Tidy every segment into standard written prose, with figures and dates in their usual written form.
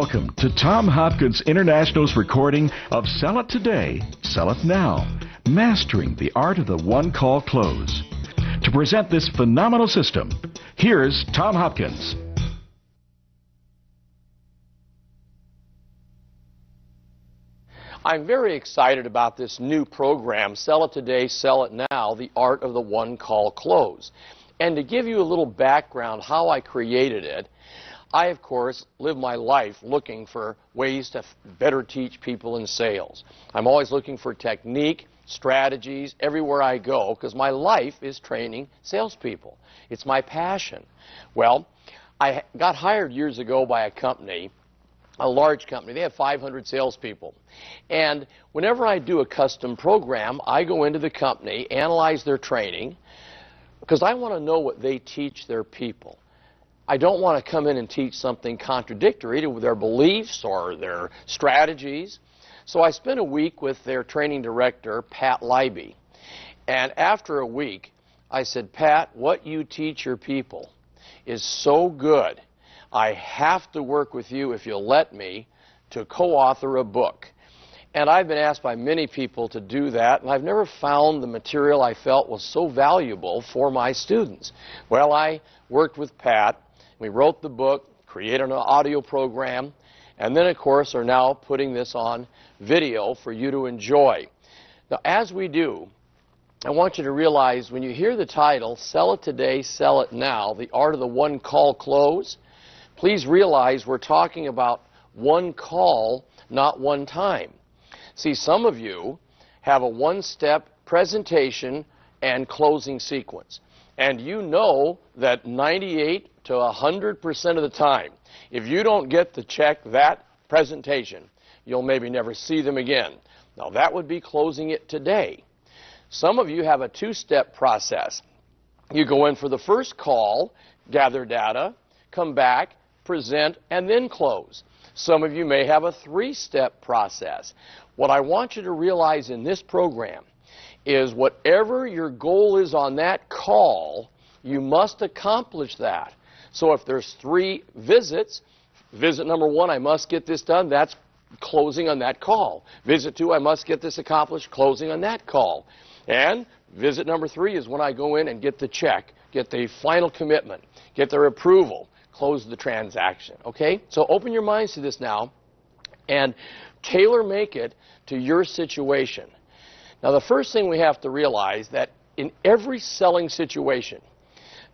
Welcome to Tom Hopkins International's recording of Sell It Today, Sell It Now, Mastering the Art of the One-Call Close. To present this phenomenal system, here's Tom Hopkins. I'm very excited about this new program, Sell It Today, Sell It Now, the Art of the One-Call Close. And to give you a little background how I created it, I, of course, live my life looking for ways to better teach people in sales. I'm always looking for technique, strategies, everywhere I go, because my life is training salespeople. It's my passion. Well, I got hired years ago by a company, a large company. They have 500 salespeople. And whenever I do a custom program, I go into the company, analyze their training, because I want to know what they teach their people. I don't want to come in and teach something contradictory to their beliefs or their strategies. So I spent a week with their training director, Pat Leiby. And after a week, I said, Pat, what you teach your people is so good. I have to work with you, if you'll let me, to co-author a book. And I've been asked by many people to do that, and I've never found the material I felt was so valuable for my students. Well, I worked with Pat. We wrote the book, created an audio program, and then, of course, are now putting this on video for you to enjoy. Now, as we do, I want you to realize when you hear the title, Sell It Today, Sell It Now, the Art of the One-Call Close, please realize we're talking about one call, not one time. See, some of you have a one-step presentation and closing sequence. And you know that 98 to 100% of the time, if you don't get to check that presentation, you'll maybe never see them again. Now, that would be closing it today. Some of you have a two-step process. You go in for the first call, gather data, come back, present, and then close. Some of you may have a three-step process. What I want you to realize in this program is whatever your goal is on that call, you must accomplish that. So if there's 3 visits, visit number 1, I must get this done, that's closing on that call. Visit 2, I must get this accomplished, closing on that call. And visit number 3 is when I go in and get the check, get the final commitment, get their approval, close the transaction. Okay? So open your minds to this now and tailor-make it to your situation. Now, the first thing we have to realize that in every selling situation,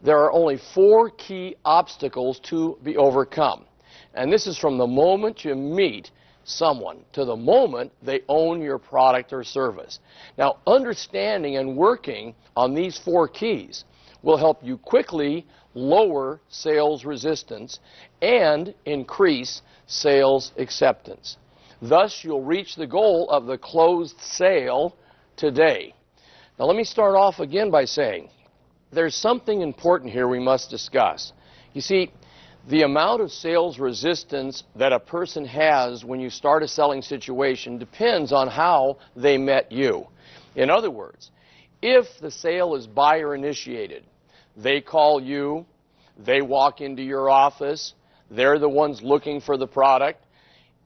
there are only 4 key obstacles to be overcome. And this is from the moment you meet someone to the moment they own your product or service. Now, understanding and working on these 4 keys will help you quickly lower sales resistance and increase sales acceptance. Thus, you'll reach the goal of the closed sale today. Now, let me start off again by saying there's something important here we must discuss. You see, the amount of sales resistance that a person has when you start a selling situation depends on how they met you. In other words, if the sale is buyer initiated, they call you, they walk into your office, they're the ones looking for the product.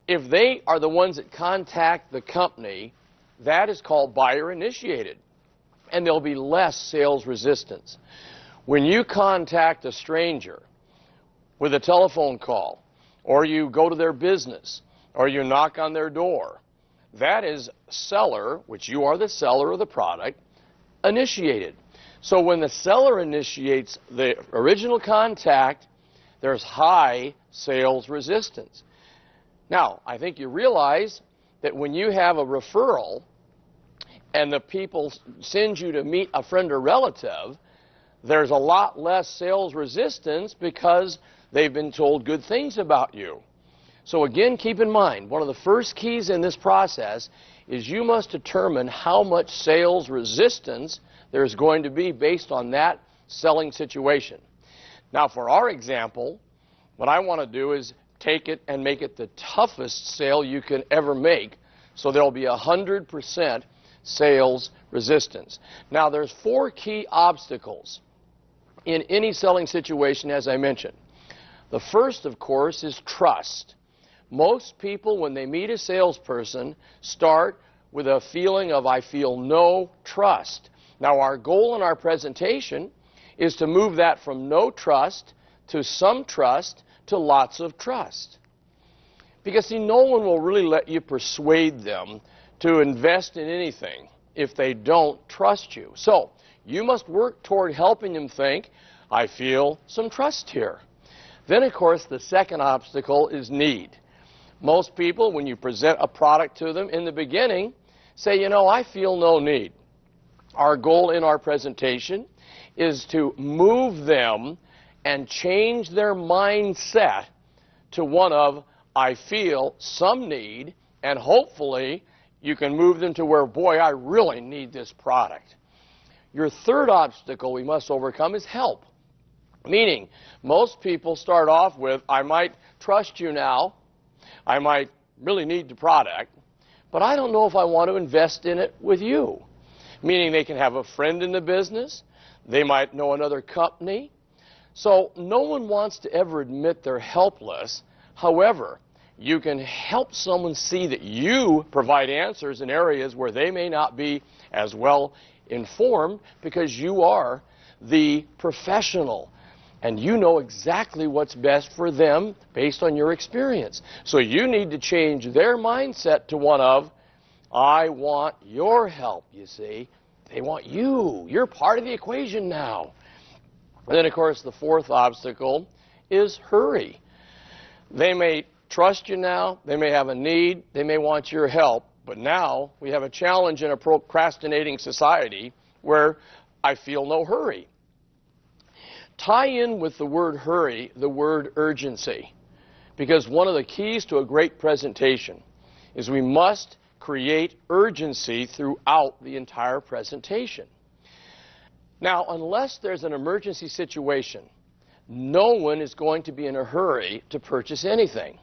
If they are the ones that contact the company, that is called buyer initiated, and there'll be less sales resistance. When you contact a stranger with a telephone call, or you go to their business, or you knock on their door, that is seller, which you are the seller of the product, initiated. So when the seller initiates the original contact, there's high sales resistance. Now, I think you realize that when you have a referral and the people send you to meet a friend or relative, there's a lot less sales resistance because they've been told good things about you. So again, keep in mind, one of the first keys in this process is you must determine how much sales resistance there's going to be based on that selling situation. Now, for our example, what I want to do is take it and make it the toughest sale you can ever make, so there'll be 100% sales resistance. Now, there's 4 key obstacles in any selling situation, as I mentioned. The first, of course, is trust. Most people, when they meet a salesperson, start with a feeling of, I feel no trust. Now, our goal in our presentation is to move that from no trust to some trust to lots of trust. Because, see, no one will really let you persuade them to invest in anything if they don't trust you. So, you must work toward helping them think, I feel some trust here. Then, of course, the second obstacle is need. Most people, when you present a product to them in the beginning, say, you know, I feel no need. Our goal in our presentation is to move them and change their mindset to one of, I feel some need, and hopefully you can move them to where, boy, I really need this product. Your third obstacle we must overcome is help. Meaning, most people start off with, I might trust you now, I might really need the product, but I don't know if I want to invest in it with you. Meaning they can have a friend in the business, they might know another company. So no one wants to ever admit they're helpless. However, you can help someone see that you provide answers in areas where they may not be as well informed because you are the professional. And you know exactly what's best for them based on your experience. So you need to change their mindset to one of, I want your help, you see. They want you. You're part of the equation now. And then, of course, the fourth obstacle is hurry. They may trust you now. They may have a need. They may want your help. But now we have a challenge in a procrastinating society where I feel no hurry. Tie in with the word hurry the word urgency, because one of the keys to a great presentation is we must create urgency throughout the entire presentation. Now, unless there's an emergency situation, no one is going to be in a hurry to purchase anything.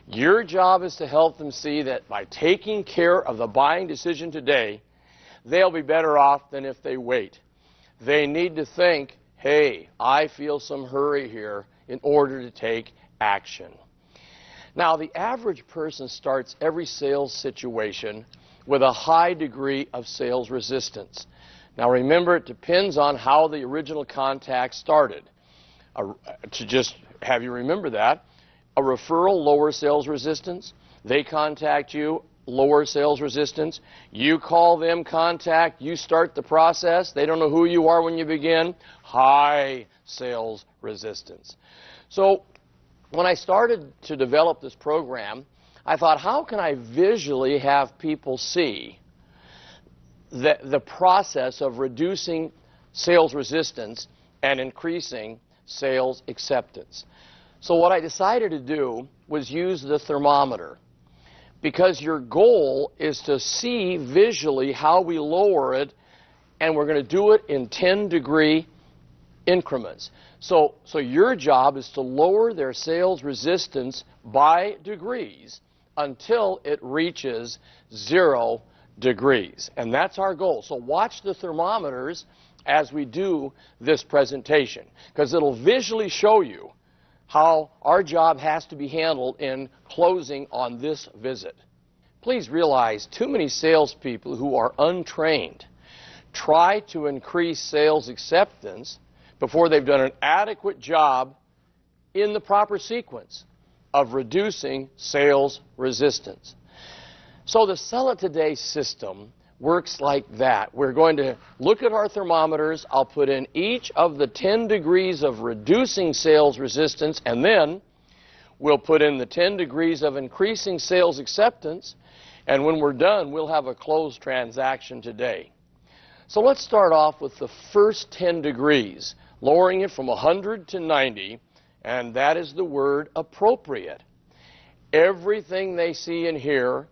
Your job is to help them see that by taking care of the buying decision today, they'll be better off than if they wait. They need to think, hey, I feel some hurry here in order to take action. Now, the average person starts every sales situation with a high degree of sales resistance. Now, remember, it depends on how the original contact started. To just have you remember that, a referral, lower sales resistance. They contact you, lower sales resistance. You call them, contact, you start the process. They don't know who you are when you begin. High sales resistance. So when I started to develop this program, I thought, how can I visually have people see the process of reducing sales resistance and increasing sales acceptance? So what I decided to do was use the thermometer, because your goal is to see visually how we lower it, and we're going to do it in 10-degree increments. So your job is to lower their sales resistance by degrees until it reaches 0 degrees. And that's our goal. So watch the thermometers as we do this presentation, because it'll visually show you how our job has to be handled in closing on this visit. Please realize too many salespeople who are untrained try to increase sales acceptance before they've done an adequate job in the proper sequence of reducing sales resistance. So the Sell It Today system works like that. We're going to look at our thermometers. I'll put in each of the 10 degrees of reducing sales resistance, and then we'll put in the 10 degrees of increasing sales acceptance, and when we're done, we'll have a closed transaction today. So let's start off with the first 10 degrees, lowering it from 100 to 90, and that is the word appropriate. Everything they see and hear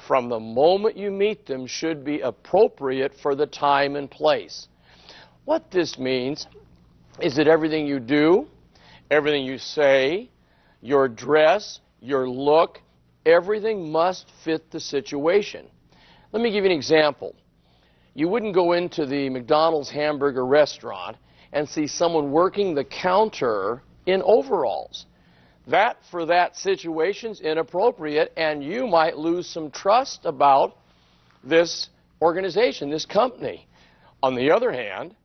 from the moment you meet them should be appropriate for the time and place. What this means is that everything you do, everything you say, your dress, your look, everything must fit the situation. Let me give you an example. You wouldn't go into the McDonald's hamburger restaurant and see someone working the counter in overalls. That, for that situation's inappropriate, and you might lose some trust about this organization, this company. On the other hand,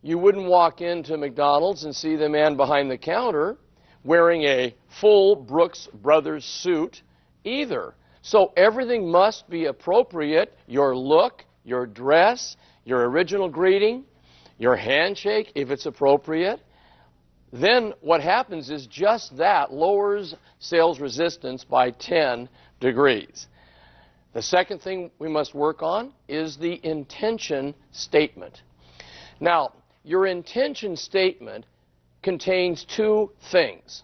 you wouldn't walk into McDonald's and see the man behind the counter wearing a full Brooks Brothers suit either. So everything must be appropriate. Your look, your dress, your original greeting, your handshake, if it's appropriate. Then what happens is just that lowers sales resistance by 10 degrees. The second thing we must work on is the intention statement. Now, your intention statement contains two things.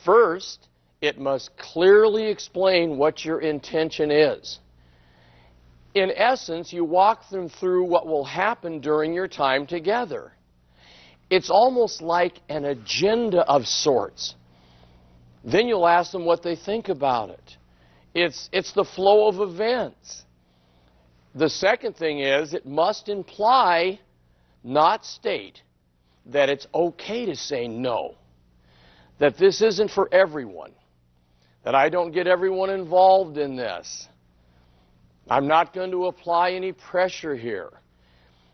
First, it must clearly explain what your intention is. In essence, you walk them through what will happen during your time together. It's almost like an agenda of sorts. Then you'll ask them what they think about it. It's the flow of events. The second thing is it must imply, not state, that it's okay to say no, that this isn't for everyone, that I don't get everyone involved in this. I'm not going to apply any pressure here.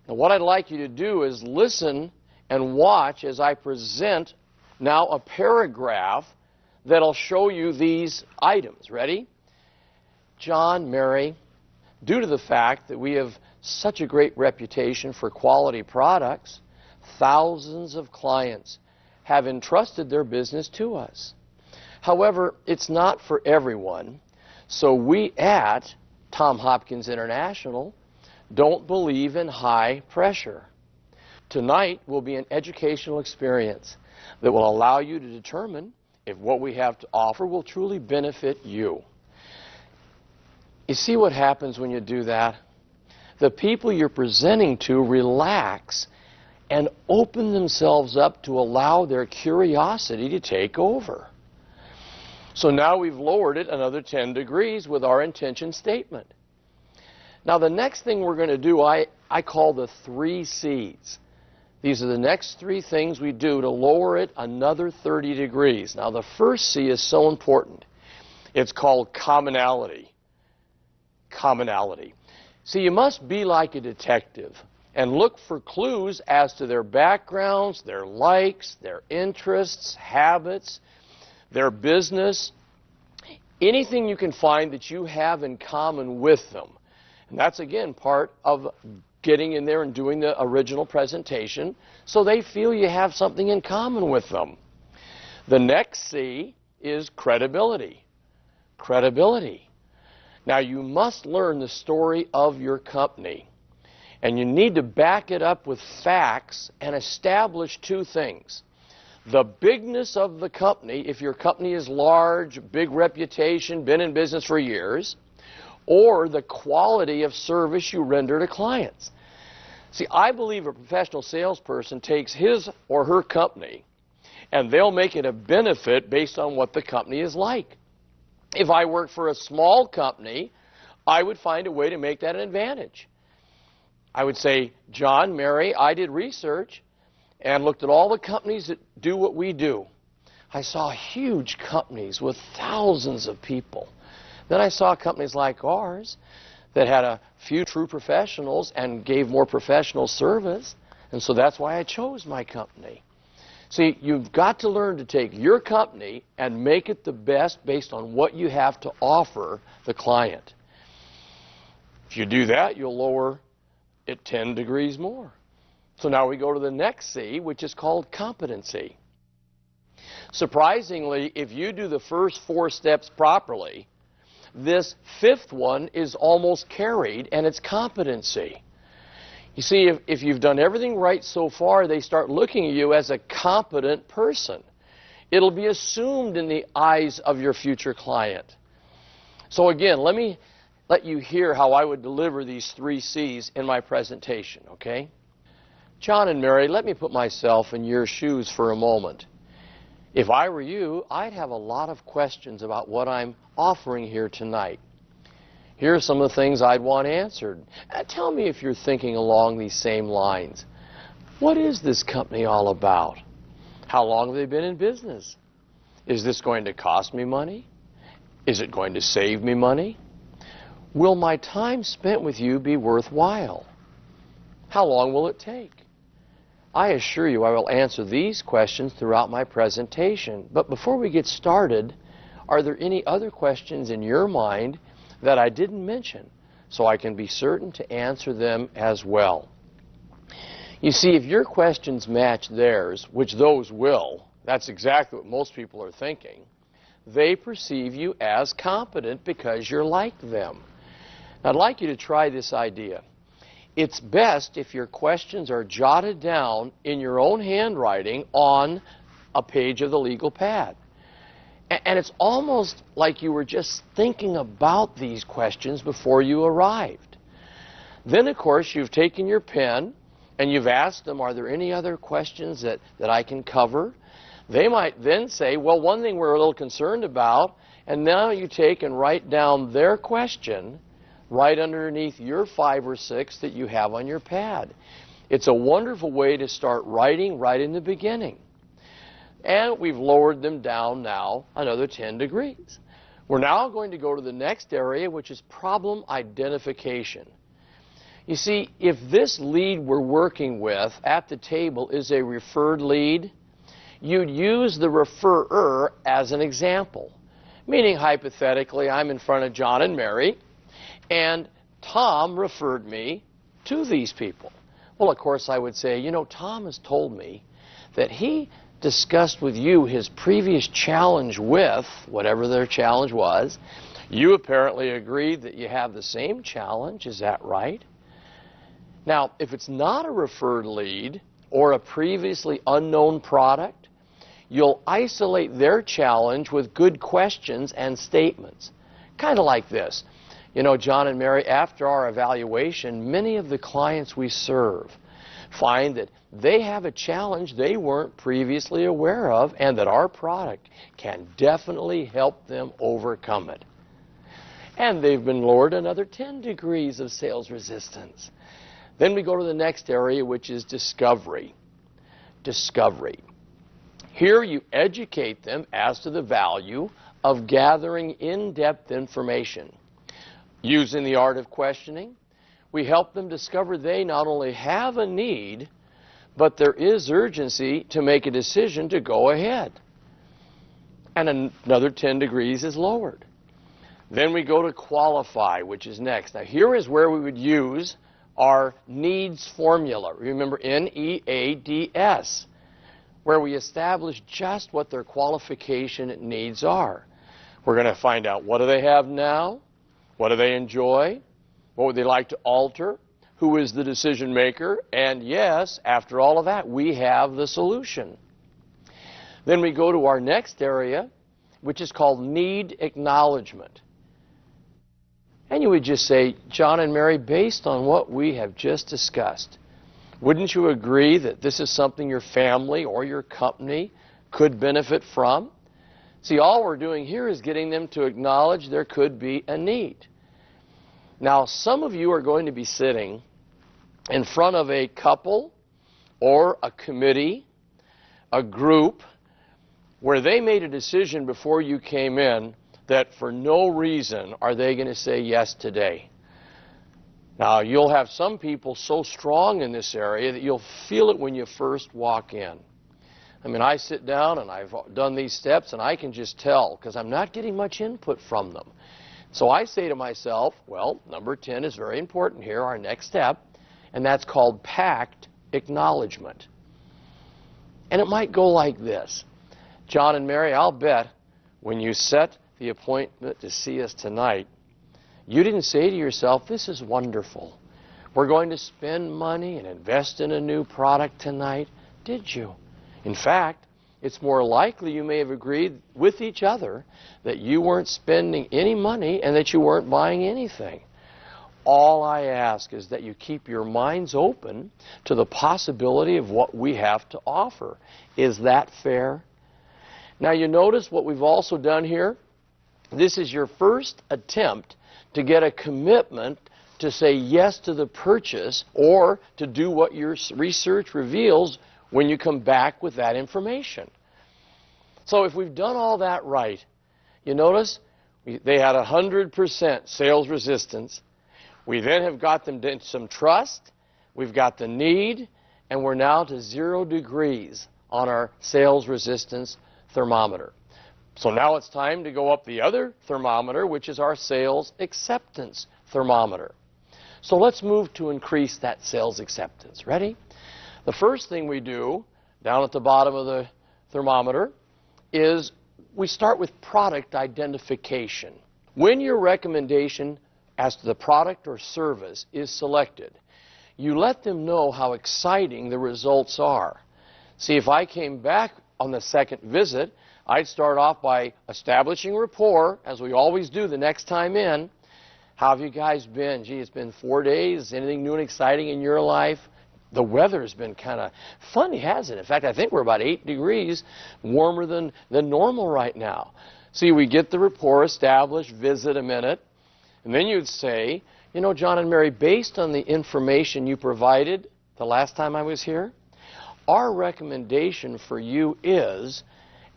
Now, what I'd like you to do is listen and watch as I present now a paragraph that'll show you these items. Ready? John, Mary, due to the fact that we have such a great reputation for quality products, thousands of clients have entrusted their business to us. However, it's not for everyone, so we at Tom Hopkins International don't believe in high pressure. Tonight will be an educational experience that will allow you to determine if what we have to offer will truly benefit you. You see what happens when you do that? The people you're presenting to relax and open themselves up to allow their curiosity to take over. So now we've lowered it another 10 degrees with our intention statement. Now the next thing we're going to do, I call the 3 C's. These are the next 3 things we do to lower it another 30 degrees. Now the first C is so important. It's called commonality. Commonality. See, you must be like a detective and look for clues as to their backgrounds, their likes, their interests, habits, their business, anything you can find that you have in common with them. And that's, again, part of getting in there and doing the original presentation so they feel you have something in common with them. The next C is credibility. Credibility. Now, you must learn the story of your company, and you need to back it up with facts and establish 2 things. The bigness of the company, if your company is large, big reputation, been in business for years, or the quality of service you render to clients. See, I believe a professional salesperson takes his or her company and they'll make it a benefit based on what the company is like. If I worked for a small company, I would find a way to make that an advantage. I would say, John, Mary, I did research and looked at all the companies that do what we do. I saw huge companies with thousands of people. Then I saw companies like ours that had a few true professionals and gave more professional service, and so that's why I chose my company. See, you've got to learn to take your company and make it the best based on what you have to offer the client. If you do that, you'll lower it 10 degrees more. So now we go to the next C, which is called competency. Surprisingly, if you do the first 4 steps properly, this 5th one is almost carried, and it's competency. You see, if you've done everything right so far, they start looking at you as a competent person. It'll be assumed in the eyes of your future client. So again, let me let you hear how I would deliver these 3 C's in my presentation, okay? John and Mary, let me put myself in your shoes for a moment. If I were you, I'd have a lot of questions about what I'm offering here tonight. Here are some of the things I'd want answered. Tell me if you're thinking along these same lines. What is this company all about? How long have they been in business? Is this going to cost me money? Is it going to save me money? Will my time spent with you be worthwhile? How long will it take? I assure you I will answer these questions throughout my presentation. But before we get started, are there any other questions in your mind that I didn't mention so I can be certain to answer them as well? You see, if your questions match theirs, which those will, that's exactly what most people are thinking, they perceive you as competent because you're like them. I'd like you to try this idea. It's best if your questions are jotted down in your own handwriting on a page of the legal pad. And it's almost like you were just thinking about these questions before you arrived. Then, of course, you've taken your pen and you've asked them, are there any other questions that I can cover? They might then say, well, one thing we're a little concerned about, and now you take and write down their question right underneath your 5 or 6 that you have on your pad. It's a wonderful way to start writing right in the beginning. And we've lowered them down now another 10 degrees. We're now going to go to the next area, which is problem identification. You see, if this lead we're working with at the table is a referred lead, you'd use the referrer as an example. Meaning, hypothetically, I'm in front of John and Mary, and Tom referred me to these people. Well, of course, I would say, you know, Tom has told me that he discussed with you his previous challenge with, whatever their challenge was. You apparently agreed that you have the same challenge. Is that right? Now, if it's not a referred lead or a previously unknown product, you'll isolate their challenge with good questions and statements. Kind of like this. You know, John and Mary, after our evaluation, many of the clients we serve find that they have a challenge they weren't previously aware of and that our product can definitely help them overcome it. And they've been lowered another 10 degrees of sales resistance. Then we go to the next area, which is discovery. Discovery. Here you educate them as to the value of gathering in-depth information. Using the art of questioning, we help them discover they not only have a need, but there is urgency to make a decision to go ahead. And another 10 degrees is lowered. Then we go to qualify, which is next. Now here is where we would use our needs formula. Remember, NEADS, where we establish just what their qualification needs are. We're going to find out, what do they have now? What do they enjoy? What would they like to alter? Who is the decision maker? And yes, after all of that, we have the solution. Then we go to our next area, which is called need acknowledgement. And you would just say, John and Mary, based on what we have just discussed, wouldn't you agree that this is something your family or your company could benefit from? See, all we're doing here is getting them to acknowledge there could be a need. Now, some of you are going to be sitting in front of a couple or a committee, a group, where they made a decision before you came in that for no reason are they going to say yes today. Now, you'll have some people so strong in this area that you'll feel it when you first walk in. I mean, I sit down and I've done these steps and I can just tell because I'm not getting much input from them. So I say to myself, well, number 10 is very important here, our next step, and that's called pact acknowledgement. And it might go like this. John and Mary, I'll bet when you set the appointment to see us tonight, you didn't say to yourself, this is wonderful. We're going to spend money and invest in a new product tonight, did you? In fact, it's more likely you may have agreed with each other that you weren't spending any money and that you weren't buying anything. All I ask is that you keep your minds open to the possibility of what we have to offer. Is that fair? Now, you notice what we've also done here? This is your first attempt to get a commitment to say yes to the purchase or to do what your research reveals when you come back with that information. So if we've done all that right, you notice they had 100% sales resistance. We then have got them to some trust. We've got the need, and we're now to 0 degrees on our sales resistance thermometer. So now it's time to go up the other thermometer, which is our sales acceptance thermometer. So let's move to increase that sales acceptance. Ready? The first thing we do down at the bottom of the thermometer is we start with product identification. When your recommendation as to the product or service is selected, you let them know how exciting the results are. See, if I came back on the second visit, I'd start off by establishing rapport, as we always do the next time in. How have you guys been? Gee, it's been 4 days. Anything new and exciting in your life? The weather's been kind of funny, hasn't it? In fact, I think we're about 8 degrees warmer than normal right now. See, we get the rapport established, visit a minute, and then you'd say, you know, John and Mary, based on the information you provided the last time I was here, our recommendation for you is,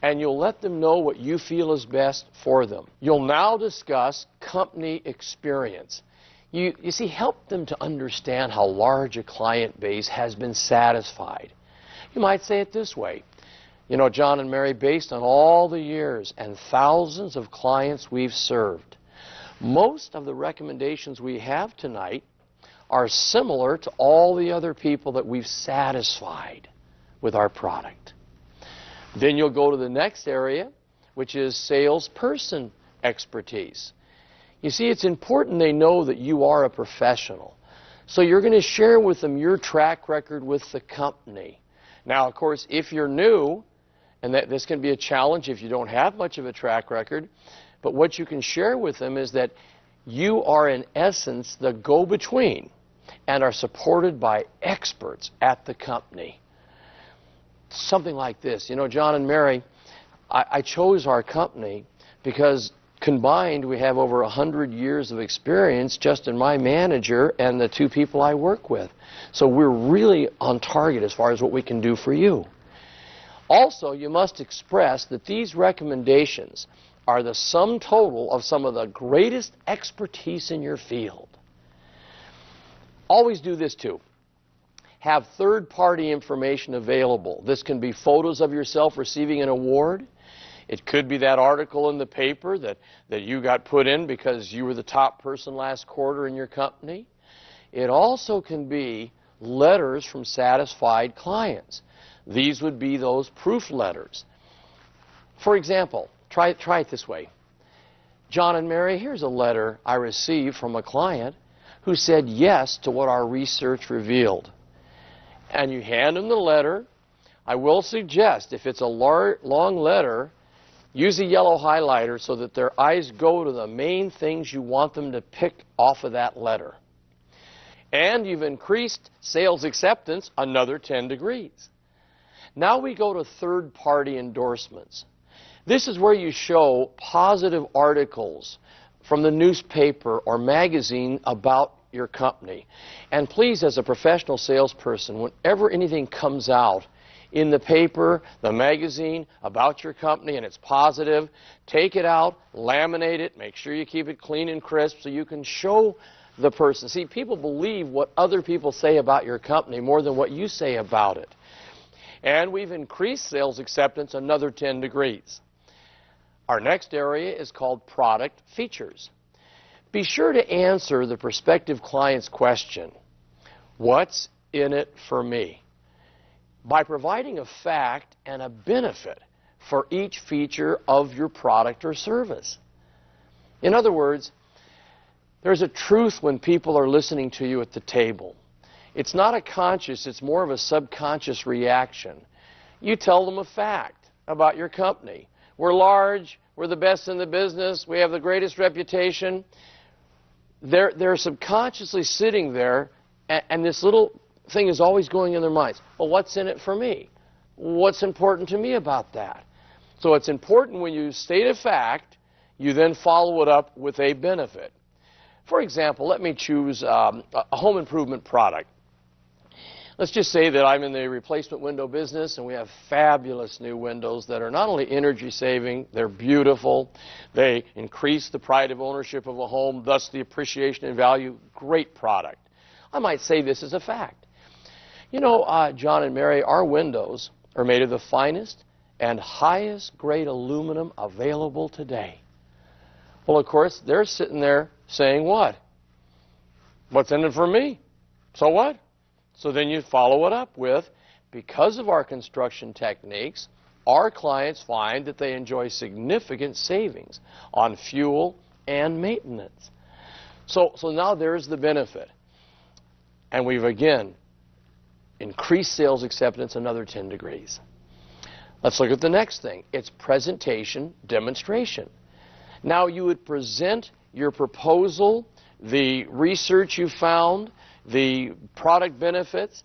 and you'll let them know what you feel is best for them. You'll now discuss company experience. You see, help them to understand how large a client base has been satisfied. You might say it this way. You know, John and Mary, based on all the years and thousands of clients we've served, most of the recommendations we have tonight are similar to all the other people that we've satisfied with our product. Then you'll go to the next area, which is salesperson expertise. You see, it's important they know that you are a professional. So you're going to share with them your track record with the company. Now, of course, if you're new, and this can be a challenge if you don't have much of a track record, but what you can share with them is that you are, in essence, the go-between and are supported by experts at the company. Something like this. You know, John and Mary, I chose our company because combined we have over 100 years of experience just in my manager and the 2 people I work with. So we're really on target as far as what we can do for you. Also, you must express that these recommendations are the sum total of some of the greatest expertise in your field. Always do this too. Have third-party information available. This can be photos of yourself receiving an award. It could be that article in the paper that you got put in because you were the top person last quarter in your company. It also can be letters from satisfied clients. These would be those proof letters. For example, try it this way. John and Mary, here's a letter I received from a client who said yes to what our research revealed. And you hand them the letter. I will suggest, if it's a long letter, use a yellow highlighter so that their eyes go to the main things you want them to pick off of that letter. And you've increased sales acceptance another 10 degrees. Now we go to third-party endorsements. This is where you show positive articles from the newspaper or magazine about your company. And please, as a professional salesperson, whenever anything comes out in the paper, the magazine, about your company and it's positive, take it out, laminate it, make sure you keep it clean and crisp so you can show the person. See, people believe what other people say about your company more than what you say about it. And we've increased sales acceptance another 10 degrees. Our next area is called product features. Be sure to answer the prospective client's question, what's in it for me? By providing a fact and a benefit for each feature of your product or service. In other words, there's a truth when people are listening to you at the table. It's not a conscious, it's more of a subconscious reaction. You tell them a fact about your company. We're large, we're the best in the business, we have the greatest reputation. They're subconsciously sitting there, and this little thing is always going in their minds. Well, what's in it for me? What's important to me about that? So it's important when you state a fact, you then follow it up with a benefit. For example, let me choose a home improvement product. Let's just say that I'm in the replacement window business and we have fabulous new windows that are not only energy saving, they're beautiful, they increase the pride of ownership of a home, thus the appreciation in value. Great product. I might say this as a fact. You know, John and Mary, our windows are made of the finest and highest grade aluminum available today. Well, of course, they're sitting there saying what? What's in it for me? So what? So then you follow it up with, because of our construction techniques, our clients find that they enjoy significant savings on fuel and maintenance. So now there's the benefit. And we've again increased sales acceptance another 10 degrees. Let's look at the next thing. It's presentation demonstration. Now you would present your proposal, the research you found, the product benefits,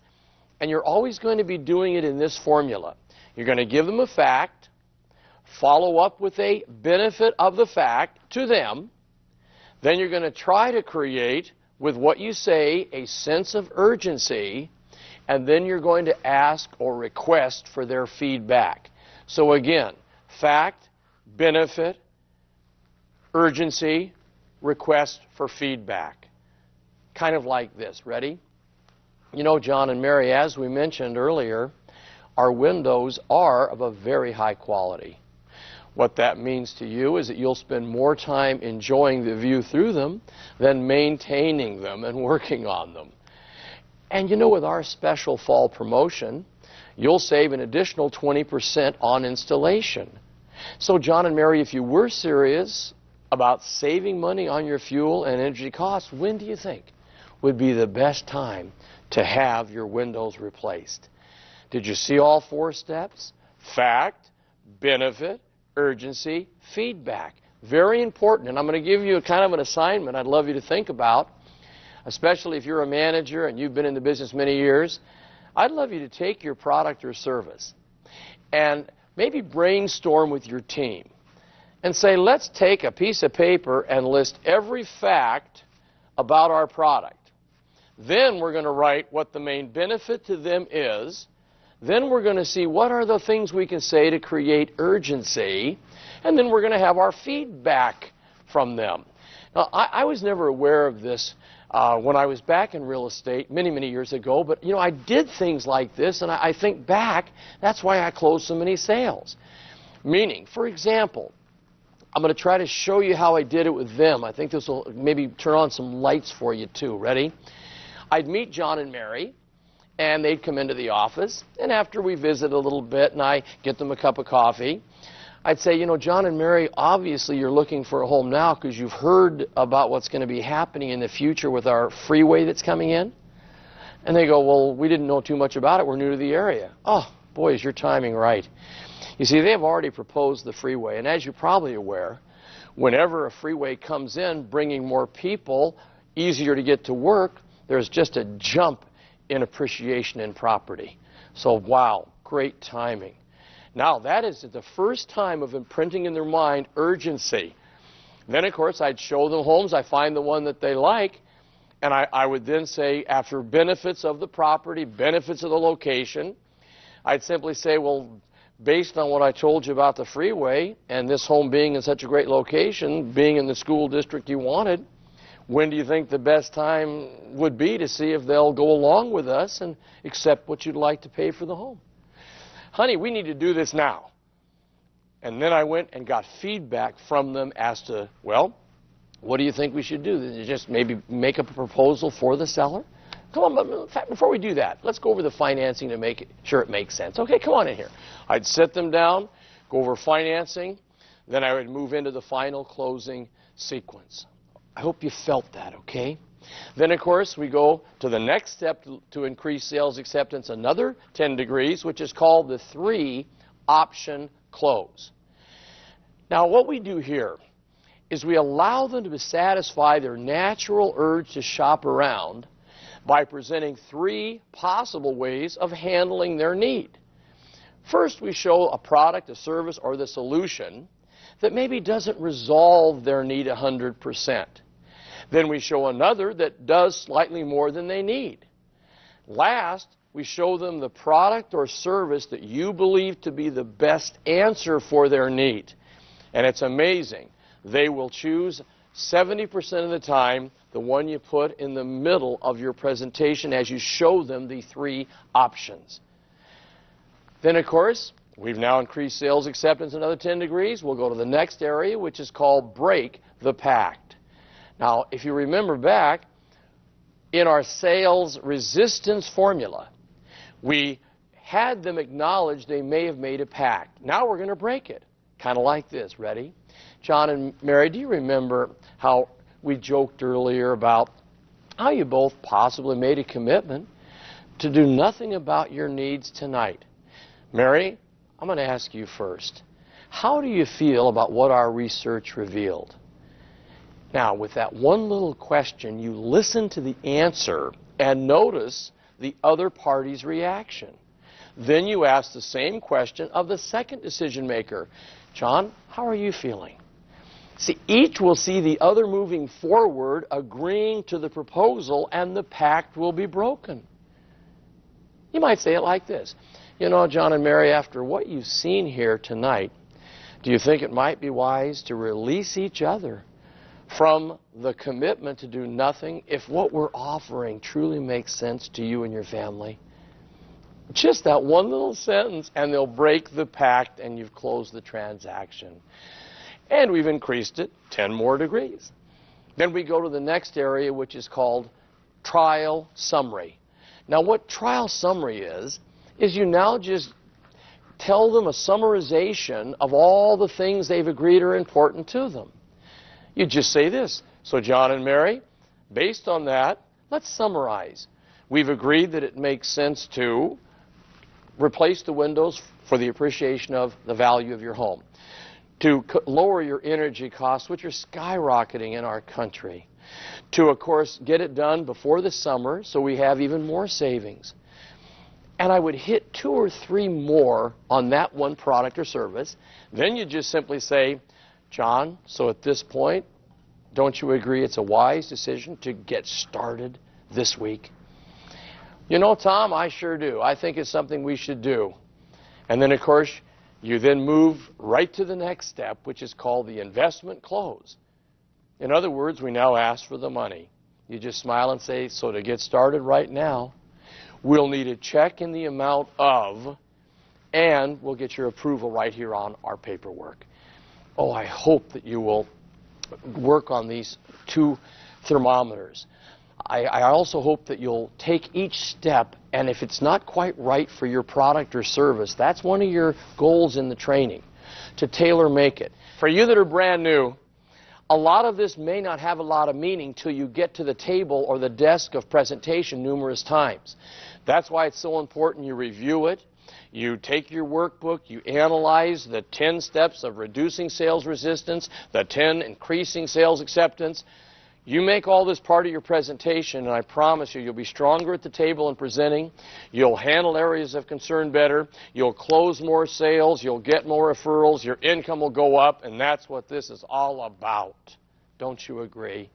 and you're always going to be doing it in this formula. You're going to give them a fact, follow up with a benefit of the fact to them, then you're going to try to create, with what you say, a sense of urgency, and then you're going to ask or request for their feedback. So again, fact, benefit, urgency, request for feedback. Kind of like this. Ready? You know, John and Mary, as we mentioned earlier, our windows are of a very high quality. What that means to you is that you'll spend more time enjoying the view through them than maintaining them and working on them. And you know, with our special fall promotion, you'll save an additional 20% on installation. So John and Mary, if you were serious about saving money on your fuel and energy costs, when do you think would be the best time to have your windows replaced? Did you see all 4 steps? Fact, benefit, urgency, feedback. Very important. And I'm going to give you a kind of an assignment I'd love you to think about, especially if you're a manager and you've been in the business many years. I'd love you to take your product or service and maybe brainstorm with your team and say, let's take a piece of paper and list every fact about our product. Then we're going to write what the main benefit to them is. Then we're going to see what are the things we can say to create urgency. And then we're going to have our feedback from them. Now, I was never aware of this when I was back in real estate many, many years ago. But, you know, I did things like this, and I think back, that's why I closed so many sales. Meaning, for example, I'm going to try to show you how I did it with them. I think this will maybe turn on some lights for you, too. Ready? I'd meet John and Mary, and they'd come into the office. And after we visit a little bit, and I get them a cup of coffee, I'd say, you know, John and Mary, obviously you're looking for a home now because you've heard about what's going to be happening in the future with our freeway that's coming in. And they go, well, we didn't know too much about it. We're new to the area. Oh, boy, is your timing right. You see, they have already proposed the freeway. And as you're probably aware, whenever a freeway comes in, bringing more people, easier to get to work, there's just a jump in appreciation in property. So, wow, great timing. Now, that is the first time of imprinting in their mind urgency. Then, of course, I'd show them homes. I find the one that they like. And I would then say, after benefits of the property, benefits of the location, I'd simply say, well, based on what I told you about the freeway and this home being in such a great location, being in the school district you wanted, when do you think the best time would be to see if they'll go along with us and accept what you'd like to pay for the home? Honey, we need to do this now. And then I went and got feedback from them as to, well, what do you think we should do? Just maybe make up a proposal for the seller? Come on, but in fact, before we do that, let's go over the financing to make sure it makes sense. Okay, come on in here. I'd sit them down, go over financing, then I would move into the final closing sequence. I hope you felt that, okay? Then, of course, we go to the next step to increase sales acceptance, another 10 degrees, which is called the 3-option close. Now, what we do here is we allow them to satisfy their natural urge to shop around by presenting 3 possible ways of handling their need. First, we show a product, a service, or the solution that maybe doesn't resolve their need 100%. Then we show another that does slightly more than they need. Last, we show them the product or service that you believe to be the best answer for their need. And it's amazing. They will choose 70% of the time the one you put in the middle of your presentation as you show them the three options. Then, of course, we've now increased sales acceptance another 10 degrees. We'll go to the next area, which is called break the pact. Now, if you remember back, in our sales resistance formula, we had them acknowledge they may have made a pact. Now we're going to break it. Kind of like this. Ready? John and Mary, do you remember how we joked earlier about how you both possibly made a commitment to do nothing about your needs tonight? Mary, I'm going to ask you first. How do you feel about what our research revealed? Now, with that one little question, you listen to the answer and notice the other party's reaction. Then you ask the same question of the second decision maker. John, how are you feeling? See, each will see the other moving forward, agreeing to the proposal, and the pact will be broken. You might say it like this. You know, John and Mary, after what you've seen here tonight, do you think it might be wise to release each other from the commitment to do nothing if what we're offering truly makes sense to you and your family? Just that one little sentence, and they'll break the pact, and you've closed the transaction. And we've increased it 10 more degrees. Then we go to the next area, which is called trial summary. Now, what trial summary is you now just tell them a summarization of all the things they've agreed are important to them. You just say this. So, John and Mary, based on that, let's summarize. We've agreed that it makes sense to replace the windows for the appreciation of the value of your home, to lower your energy costs, which are skyrocketing in our country, to, of course, get it done before the summer so we have even more savings. And I would hit 2 or 3 more on that one product or service. Then you just simply say, John, so at this point, don't you agree it's a wise decision to get started this week? You know, Tom, I sure do. I think it's something we should do. And then, of course, you then move right to the next step, which is called the investment close. In other words, we now ask for the money. You just smile and say, so to get started right now, we'll need a check in the amount of, and we'll get your approval right here on our paperwork. Oh, I hope that you will work on these 2 thermometers. I also hope that you'll take each step, and if it's not quite right for your product or service, that's one of your goals in the training, to tailor make it. For you that are brand new, a lot of this may not have a lot of meaning till you get to the table or the desk of presentation numerous times. That's why it's so important you review it. You take your workbook, you analyze the 10 steps of reducing sales resistance, the 10 increasing sales acceptance. You make all this part of your presentation, and I promise you, you'll be stronger at the table in presenting. You'll handle areas of concern better. You'll close more sales. You'll get more referrals. Your income will go up, and that's what this is all about. Don't you agree?